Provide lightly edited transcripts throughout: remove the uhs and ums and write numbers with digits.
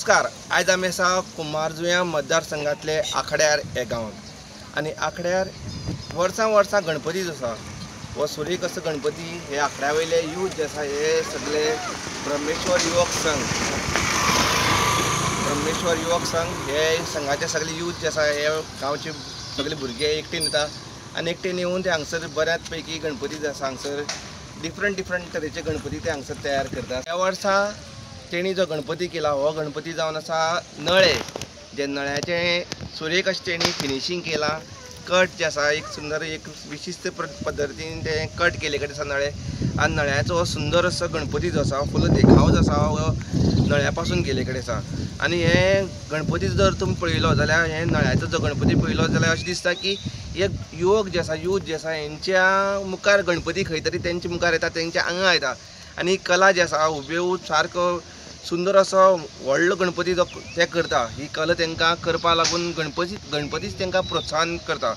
नमस्कार। आज आम्ही आसा कुंभारजुव्यां मतदारसंघातले आखड्यार हे गांवांत आनी आखड्यार वर्सां गणपती जो आसा हो सुरेख असो गणपती हे आखड्या वयले यूथ जे आसा हे सगळे ब्रह्मेश्वर युवक संघ हे संघाचे सगळे यूथ जे आसा हे गांवचे सगळे भुरगे एकटेन येता आनी एकटेन येवन ते हांगसर बऱ्याच पैकी गणपती जे आसा हांगसर डिफरंट तरेचे गणपती ते हांगसर तयार करतात। ह्या वर्सा तेणी जो गणपती केला हो गणपती जावन आसा नळे, जे नळ्याचे सुरेख अशें तेणी फिनिशींग केला। कट जे आसा एक सुंदर एक विशिश्ट पद्दतीन ते कट केले कडेन आसा नळे आनी नळ्याचो हो सुंदर असो गणपती जो आसा फुल देखाव जो आसा हो नळ्या पासून केले कडेन आसा। आनी हे गणपती जर तुमी पळयलो जाल्यार हे नळ्याचो जो गणपती पळयलो जाल्यार अशें दिसता की एक युवक जे आसा यूथ जे आसा हेंच्या मुखार गणपती खंय तरी तेंच्या मुखार येता, तेंच्या आंगा येता आनी कला जी आसा हुबेहूब सारको सुंदर असो व्हडलो गणपती जो ते करता ही कला तांकां करपा लागून गणपतीच तांकां प्रोत्साहन करता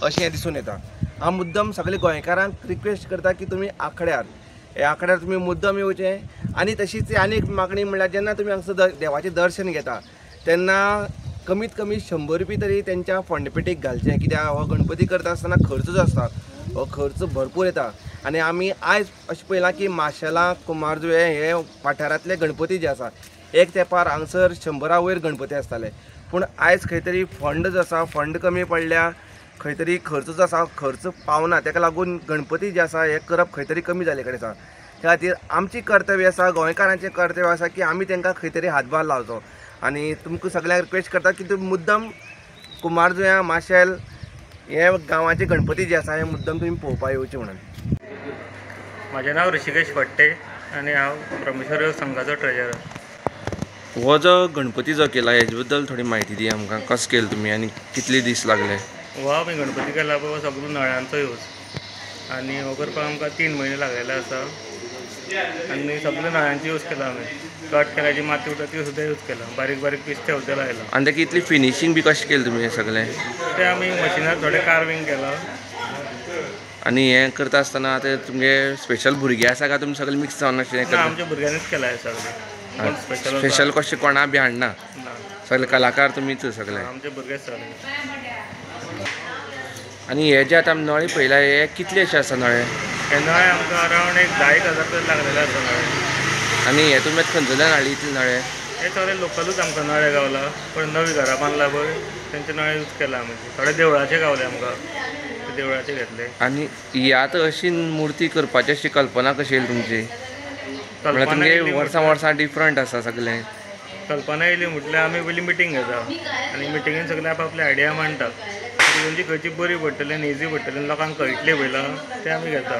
अशें हें दिसून येता। हांव मुद्दम सगळे गोंयकारांक रिक्वेस्ट करता की तुमी आखड्यार तुमी मुद्दम येवचें। आनी तशीच आनी एक मागणी म्हणल्यार जेन्ना तुमी हांगसर देवाचें दर्शन घेता तेन्ना कमीत कमी 100 रुपया तरी तेंच्या फंडपेटीक घालचें, कित्याक हो गणपती करता आसतना खर्च जो आसता हो खर्च भरपूर येता। आनी आमी आयज अशें पळयलां की माशेलां कुंभारजुवे हे वाठारांतले गणपती जे आसा एक तेंपार हांगसर 100 वयर गणपती आसताले, पूण आयज खंय तरी फंड जो आसा फंड कमी पडल्या, खंय तरी खर्च जो आसा खर्च पावना, ताका लागून गणपती जे आसा हे करप खंय तरी कमी जाले कडेन आसा। त्या खातीर आमची कर्तव्य आसा, गोंयकारांचें कर्तव्य आसा की आमी तांकां खंय तरी हातभार लावचो। आनी तुमकां सगळ्यांक रिक्वेस्ट करता की तुमी मुद्दम कुंभारजुव्यां माशेल हे गांवाचे गणपती जे आसा हे मुद्दम तुमी पळोवपा येवचे म्हणून। माझे नाव ऋषिकेश फडटे आणि हांव ब्रह्मेश्वर युवक संघाचो ट्रेजरर। हो जो गणपती जो केला हेजे बद्दल थोडी म्हायती दी आमकां, कसो केलो तुमी आनी कितले दीस लागले? हो आमी गणपती केला पळय हो सगळो नळ्यांचो यूज आनी हो करपाक आमकां 3 म्हयने लागलेले आसा आनी सगळे नळ्यांचो यूज केला आमी। कट केल्याची माती उरता ती सुद्दां यूज केला, बारीक पीस ठेवते लायला। आनी ताका इतली फिनिशींग बी कशें केलें तुमी हे सगळें? ते आमी मशिनार थोडे कार्विंग केला। आनी हें करता आसतना आतां तुमगे स्पेशल भुरगे आसा काय तुमी सगळे मिक्स जावन अशें करता? आमच्या भुरग्यांनीच केला हे सगळें। स्पेशल कशें कोणा बी हाडना, सगळे कलाकार तुमीच सगळे? आमचे भुरगेच सगळे। आनी हे जे आतां आमी नळे पळयला हे कितले अशे आसा नळे? हे नळे आमकां अरावंड एक 10,000 तरी लागलेले आसा नळे। आनी हे तुमी खंयच्यान हाडले इतले नळे? हे सगळे लोकलूच आमकां नळे गावला, पण नवी घरां बांदला पळय तेंचे नळे यूज केला आमी। थोडे देवळाचे गावले आमकां, ते देवळाचे घेतले। आनी ही आतां अशी मूर्ती करपाची अशी कल्पना कशी येयली तुमची? म्हळ्यार तुमगे वर्सां डिफरंट आसा सगळें? कल्पना येयली म्हटल्यार आमी पयलीं मिटींग घेता आनी मिटिंगेन सगळे आपले आयडिया मांडटा, खंयची बरी पडटली आनी इजी पडटली लोकांक कळटली पयला ते आमी घेता।